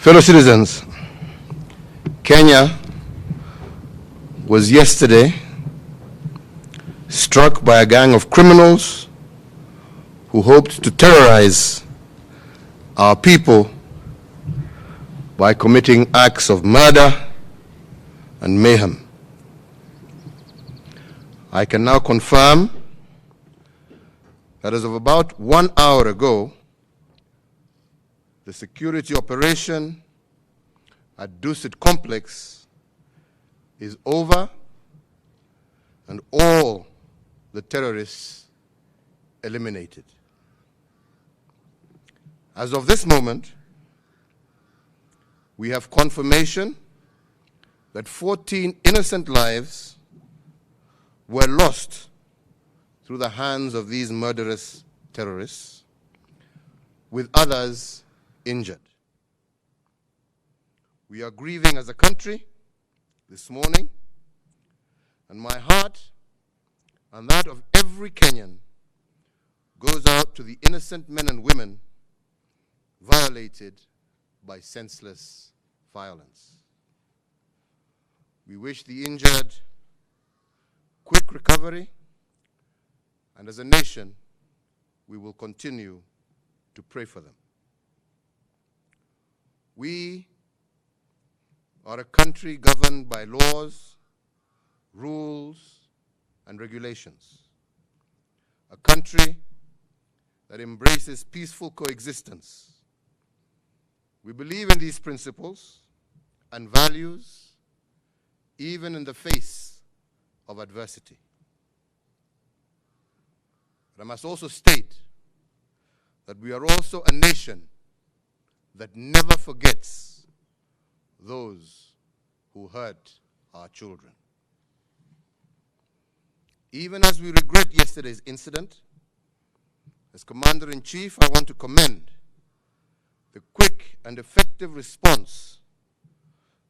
Fellow citizens, Kenya was yesterday struck by a gang of criminals who hoped to terrorize our people by committing acts of murder and mayhem. I can now confirm that as of about 1 hour ago, the security operation at Dusit Complex is over and all the terrorists eliminated. As of this moment, we have confirmation that 14 innocent lives were lost through the hands of these murderous terrorists, with others injured. We are grieving as a country this morning, and my heart and that of every Kenyan goes out to the innocent men and women violated by senseless violence. We wish the injured quick recovery, and as a nation, we will continue to pray for them. We are a country governed by laws, rules, and regulations. A country that embraces peaceful coexistence. We believe in these principles and values, even in the face of adversity. But I must also state that we are also a nation that never forgets those who hurt our children. Even as we regret yesterday's incident, as Commander-in-Chief, I want to commend the quick and effective response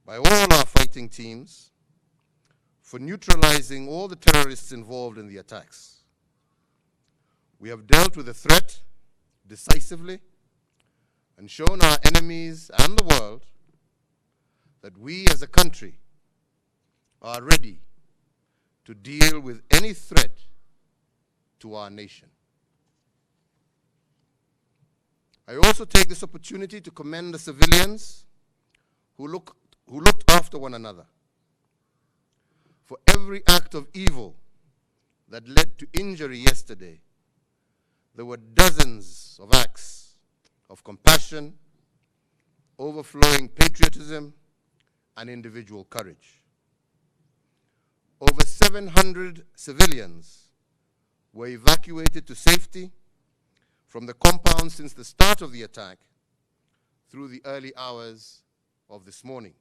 by all our fighting teams for neutralizing all the terrorists involved in the attacks. We have dealt with the threat decisively and shown our enemies and the world that we as a country are ready to deal with any threat to our nation. I also take this opportunity to commend the civilians who looked after one another. For every act of evil that led to injury yesterday, there were dozens of acts of compassion, overflowing patriotism, and individual courage. Over 700 civilians were evacuated to safety from the compound since the start of the attack through the early hours of this morning.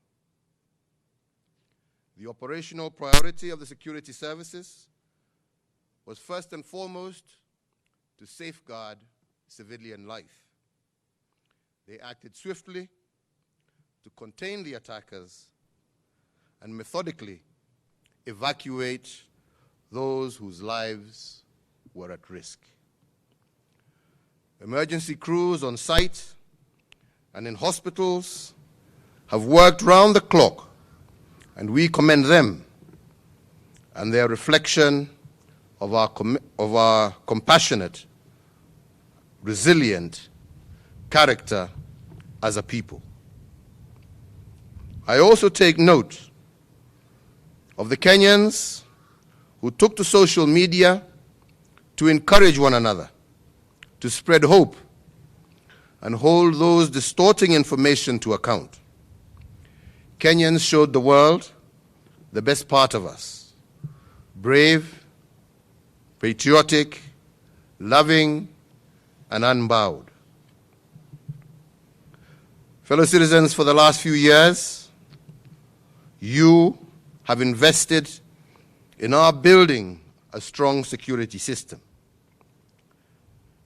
The operational priority of the security services was first and foremost to safeguard civilian life. They acted swiftly to contain the attackers and methodically evacuate those whose lives were at risk. Emergency crews on site and in hospitals have worked round the clock, and we commend them and their reflection of our compassionate, resilient character as a people. I also take note of the Kenyans who took to social media to encourage one another, to spread hope, and hold those distorting information to account. Kenyans showed the world the best part of us: brave, patriotic, loving, and unbowed. Fellow citizens, for the last few years, you have invested in our building a strong security system.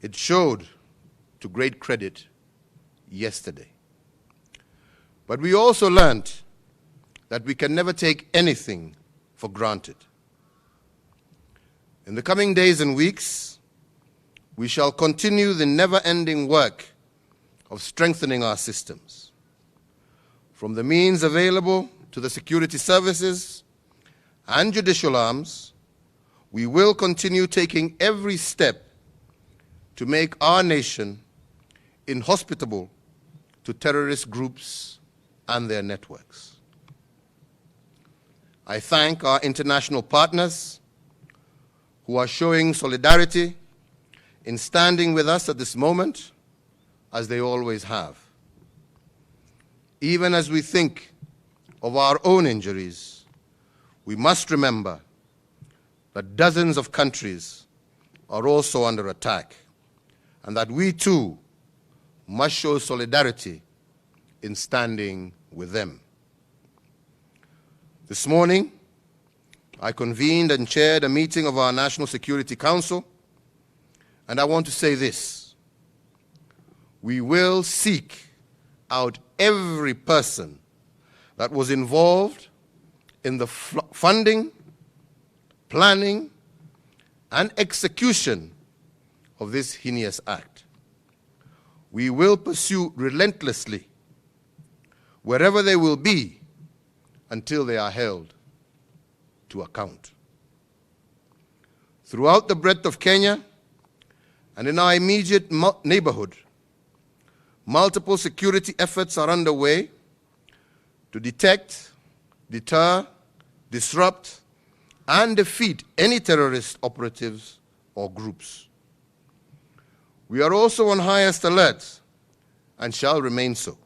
It showed to great credit yesterday. But we also learned that we can never take anything for granted. In the coming days and weeks, we shall continue the never-ending work of strengthening our systems. from the means available to the security services and judicial arms, we will continue taking every step to make our nation inhospitable to terrorist groups and their networks. I thank our international partners who are showing solidarity in standing with us at this moment, as they always have. Even as we think of our own injuries, we must remember that dozens of countries are also under attack, and that we too must show solidarity in standing with them. This morning, I convened and chaired a meeting of our National Security Council, and I want to say this: we will seek out every person that was involved in the funding, planning, and execution of this heinous act. We will pursue relentlessly wherever they will be until they are held to account. Throughout the breadth of Kenya and in our immediate neighborhood, multiple security efforts are underway to detect, deter, disrupt, and defeat any terrorist operatives or groups. We are also on highest alert and shall remain so.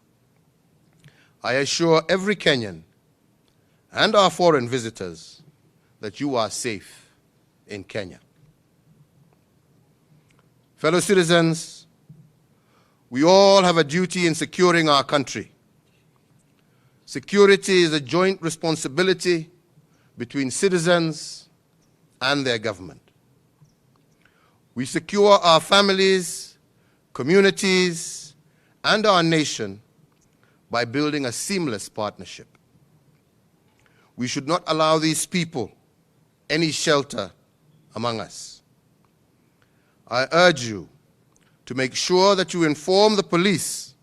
I assure every Kenyan and our foreign visitors that you are safe in Kenya. Fellow citizens, we all have a duty in securing our country. Security is a joint responsibility between citizens and their government. We secure our families, communities, and our nation by building a seamless partnership. We should not allow these people any shelter among us. I urge you to make sure that you inform the police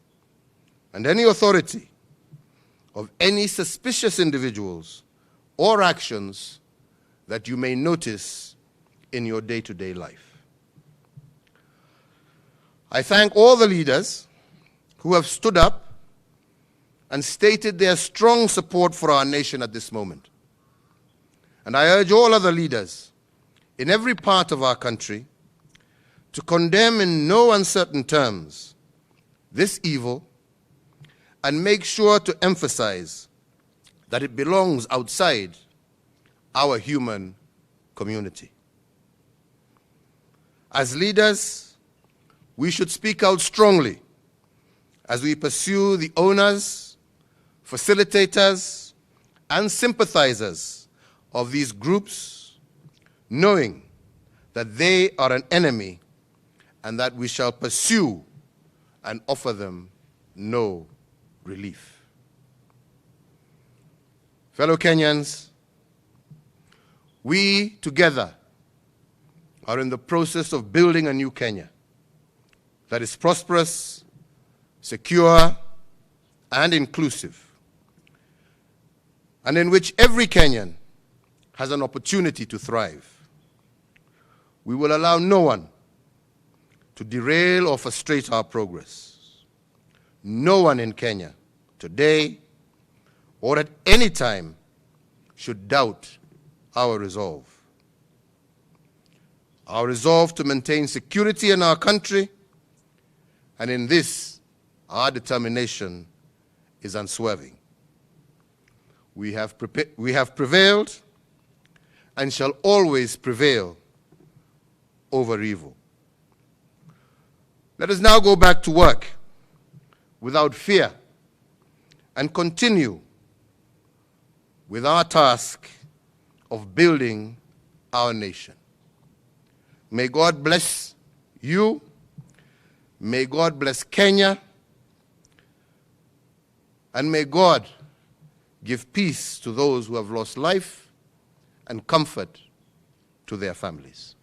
and any authority of any suspicious individuals or actions that you may notice in your day-to-day life. I thank all the leaders who have stood up and stated their strong support for our nation at this moment. And I urge all other leaders in every part of our country to condemn in no uncertain terms this evil and make sure to emphasize that it belongs outside our human community. As leaders, we should speak out strongly as we pursue the owners, facilitators, and sympathizers of these groups, knowing that they are an enemy and that we shall pursue and offer them no relief. Fellow Kenyans, we together are in the process of building a new Kenya that is prosperous, secure, and inclusive, and in which every Kenyan has an opportunity to thrive. We will allow no one to derail or frustrate our progress. No one in Kenya today or at any time should doubt our resolve. Our resolve to maintain security in our country, and in this, our determination is unswerving. We have prevailed and shall always prevail over evil. Let us now go back to work without fear and continue with our task of building our nation. May God bless you. May God bless Kenya. And may God give peace to those who have lost life and comfort to their families.